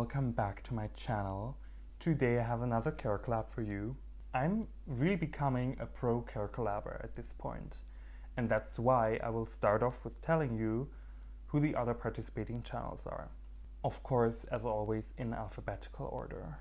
welcome back to my channel. Today I have another CareCollab for you. I'm really becoming a pro CareCollaber at this point, and that's why I will start off with telling you who the other participating channels are. Of course, as always, in alphabetical order.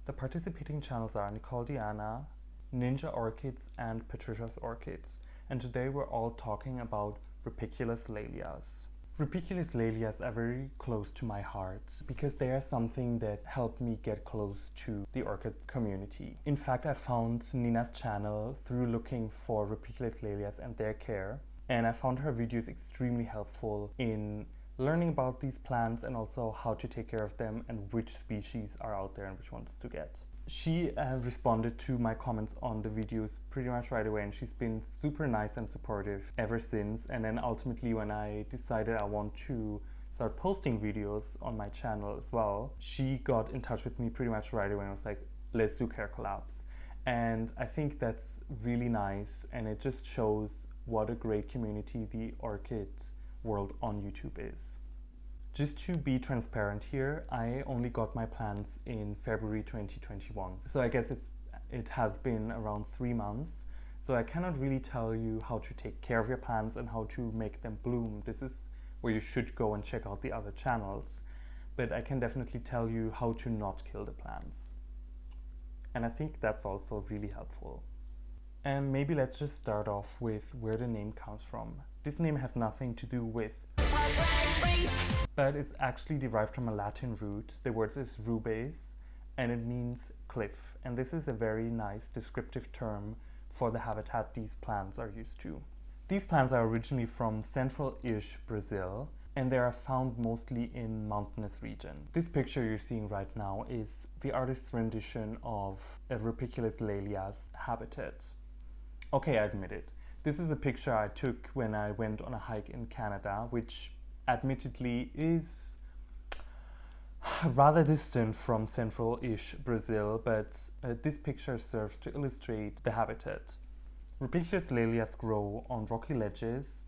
The participating channels are Nicole Diana, Ninja Orchids, and Patricia's Orchids, and today we're all talking about Rupicolous Laelias. Rupicolous Laelias are very close to my heart because they are something that helped me get close to the orchid community. In fact, I found Nina's channel through looking for Rupicolous Laelias and their care, and I found her videos extremely helpful in learning about these plants and also how to take care of them and which species are out there and which ones to get. She responded to my comments on the videos pretty much right away, and she's been super nice and supportive ever since. And then ultimately, when I decided I want to start posting videos on my channel as well, she got in touch with me pretty much right away and was like, let's do CareCollabs. And I think that's really nice, and it just shows what a great community the orchid world on YouTube is. Just to be transparent here, I only got my plants in February 2021. So I guess it has been around 3 months. So I cannot really tell you how to take care of your plants and how to make them bloom. This is where you should go and check out the other channels. But I can definitely tell you how to not kill the plants. And I think that's also really helpful. And maybe let's just start off with where the name comes from. This name has nothing to do with, but it's actually derived from a Latin root. The word is rubes, and it means cliff. And this is a very nice descriptive term for the habitat these plants are used to. These plants are originally from central-ish Brazil, and they are found mostly in mountainous region. This picture you're seeing right now is the artist's rendition of a Rupicolous Laelias habitat. Okay, I admit it. This is a picture I took when I went on a hike in Canada, which admittedly is rather distant from central-ish Brazil, but this picture serves to illustrate the habitat. Rupicolous Laelias grow on rocky ledges.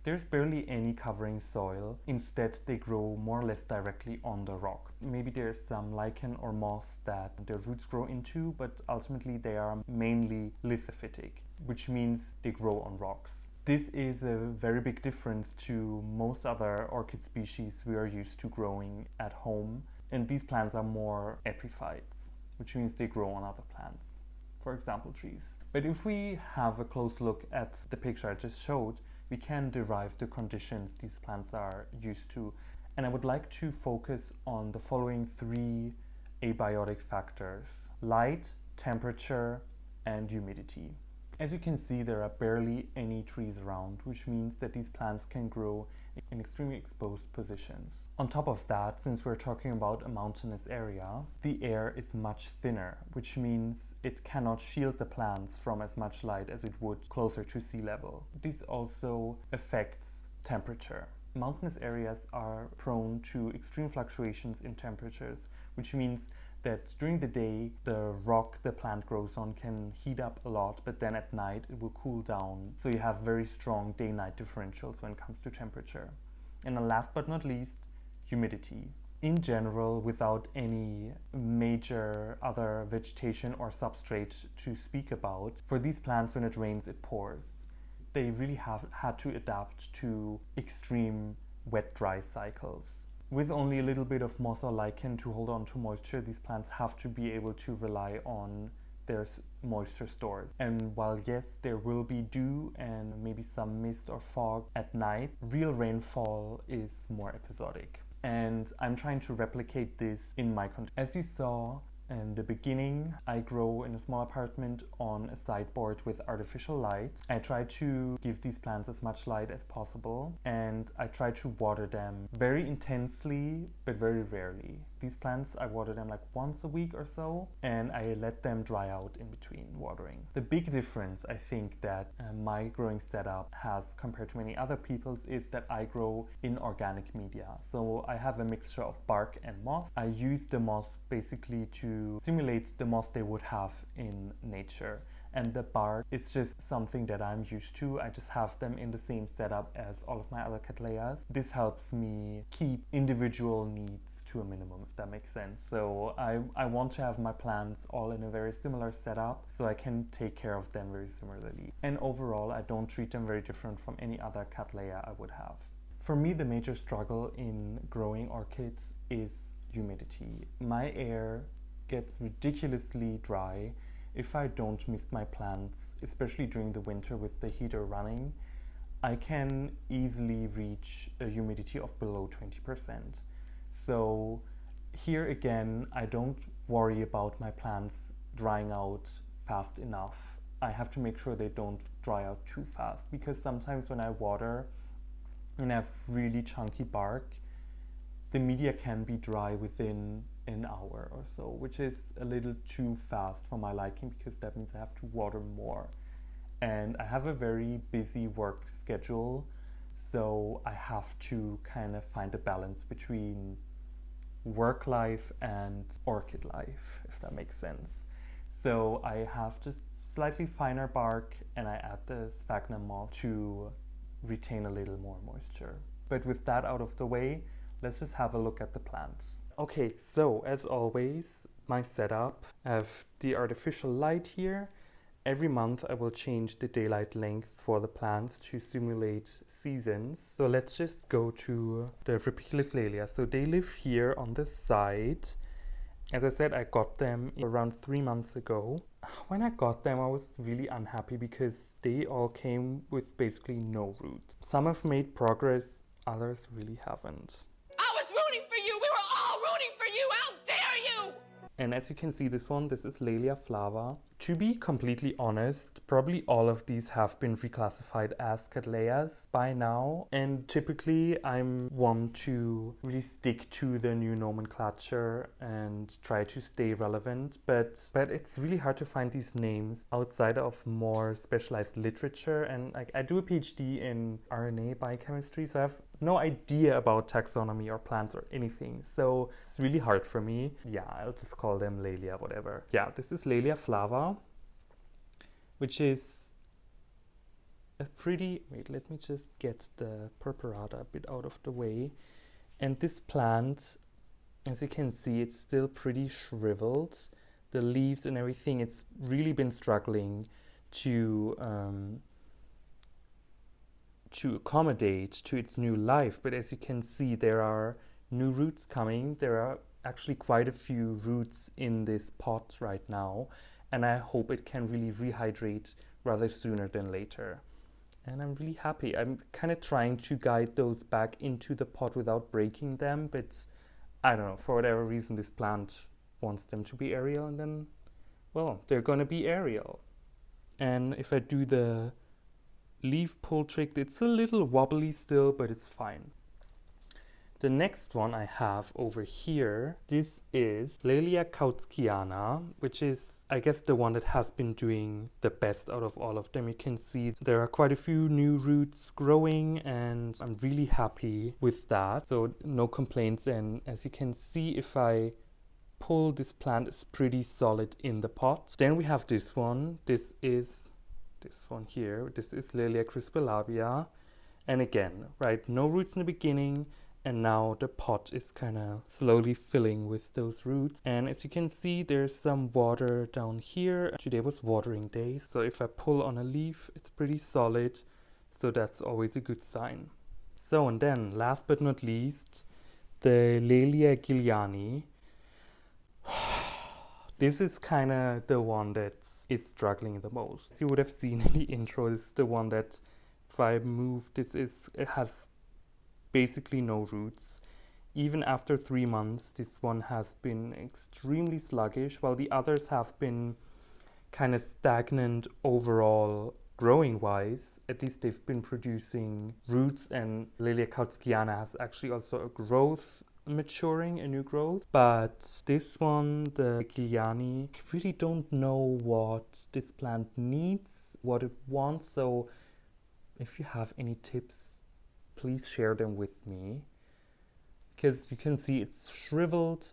There's barely any covering soil. Instead, they grow more or less directly on the rock. Maybe there's some lichen or moss that their roots grow into, but ultimately they are mainly lithophytic, which means they grow on rocks. This is a very big difference to most other orchid species we are used to growing at home. And these plants are more epiphytes, which means they grow on other plants, for example trees. But if we have a close look at the picture I just showed, we can derive the conditions these plants are used to. And I would like to focus on the following 3 abiotic factors: light, temperature, and humidity. As you can see, there are barely any trees around, which means that these plants can grow in extremely exposed positions. On top of that, since we're talking about a mountainous area, the air is much thinner, which means it cannot shield the plants from as much light as it would closer to sea level. This also affects temperature. Mountainous areas are prone to extreme fluctuations in temperatures, which means that during the day, the rock the plant grows on can heat up a lot, but then at night it will cool down. So you have very strong day-night differentials when it comes to temperature. And then last but not least, humidity. In general, without any major other vegetation or substrate to speak about, for these plants when it rains it pours. They really have had to adapt to extreme wet-dry cycles. With only a little bit of moss or lichen to hold on to moisture, these plants have to be able to rely on their moisture stores. And while yes, there will be dew and maybe some mist or fog at night, real rainfall is more episodic. And I'm trying to replicate this in my content. As you saw in the beginning, I grow in a small apartment on a sideboard with artificial light. I try to give these plants as much light as possible, and I try to water them very intensely but very rarely. These plants, I water them like once a week or so, and I let them dry out in between watering. The big difference I think that my growing setup has compared to many other people's is that I grow in organic media. So I have a mixture of bark and moss. I use the moss basically to simulate the moss they would have in nature. and the bark is just something that I'm used to. I just have them in the same setup as all of my other Cattleyas. This helps me keep individual needs to a minimum, if that makes sense. So I want to have my plants all in a very similar setup so I can take care of them very similarly. And overall, I don't treat them very different from any other Cattleya I would have. For me, the major struggle in growing orchids is humidity. My air gets ridiculously dry if I don't mist my plants, especially during the winter with the heater running. I can easily reach a humidity of below 20%. So here again, I don't worry about my plants drying out fast enough. I have to make sure they don't dry out too fast, because sometimes when I water and I have really chunky bark, the media can be dry within an hour or so, which is a little too fast for my liking, because that means I have to water more. And I have a very busy work schedule, so I have to kind of find a balance between work life and orchid life, if that makes sense. So I have just slightly finer bark, and I add the sphagnum moss to retain a little more moisture. But with that out of the way, let's just have a look at the plants. Okay, so as always, my setup, I have the artificial light here. Every month I will change the daylight length for the plants to simulate seasons. So let's just go to the Rupicolous Laelias. So they live here on the side. As I said, I got them around 3 months ago. When I got them, I was really unhappy because they all came with basically no roots. Some have made progress, others really haven't. I was rooting for you! We were all rooting for you! How dare you! And as you can see, this is Laelia flava. To be completely honest, probably all of these have been reclassified as Cattleyas by now. And typically I'm one to really stick to the new nomenclature and try to stay relevant. But it's really hard to find these names outside of more specialized literature. And I do a PhD in RNA biochemistry, so I have no idea about taxonomy or plants or anything. So it's really hard for me. Yeah, I'll just call them Laelia, whatever. Yeah, this is Laelia flava, which is a pretty, wait, let me just get the purpurata a bit out of the way. And this plant, as you can see, it's still pretty shriveled. The leaves and everything, it's really been struggling to accommodate to its new life. But as you can see, there are new roots coming. There are actually quite a few roots in this pot right now, and I hope it can really rehydrate rather sooner than later. And I'm really happy. I'm kind of trying to guide those back into the pot without breaking them, but I don't know, for whatever reason this plant wants them to be aerial, and then, well, they're going to be aerial. And if I do the leaf pull trick, it's a little wobbly still, but it's fine. The next one I have over here, this is Laelia kautskiana, which is, I guess, the one that has been doing the best out of all of them. You can see there are quite a few new roots growing, and I'm really happy with that. So no complaints. And as you can see, if I pull, this plant is pretty solid in the pot. Then we have this one. This is this one here. This is Laelia crispalabia. And again, right, no roots in the beginning. And now the pot is kind of slowly filling with those roots. And as you can see, there's some water down here. Today was watering day, so if I pull on a leaf, it's pretty solid. So that's always a good sign. So, and then last but not least, the Laelia gilliani. This is kind of the one that is struggling the most. As you would have seen in the intro, this is the one that if I move, it has basically no roots. Even after 3 months, this one has been extremely sluggish, while the others have been kind of stagnant overall growing wise. At least they've been producing roots, and Laelia kautskiana has actually also a growth maturing, a new growth. But this one, the gilliani, I really don't know what this plant needs, what it wants. So if you have any tips, please share them with me, because you can see it's shriveled.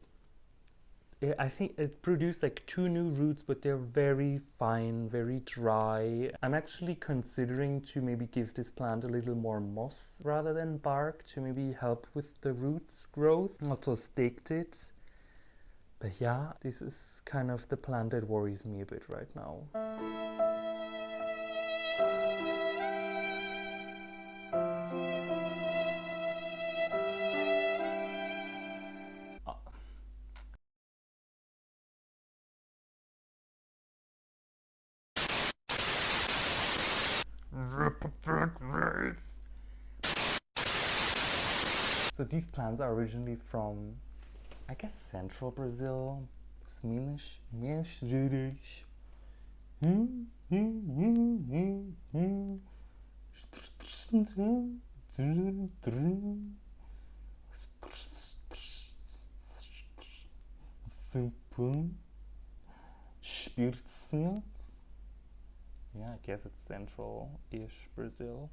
I think it produced like 2 new roots, but they're very fine, very dry. I'm actually considering to maybe give this plant a little more moss rather than bark to maybe help with the roots growth. Also staked it. But yeah, this is kind of the plant that worries me a bit right now. So these plants are originally from, I guess, central Brazil. Minas Gerais. Espírito Santo. Yeah, I guess it's central-ish Brazil.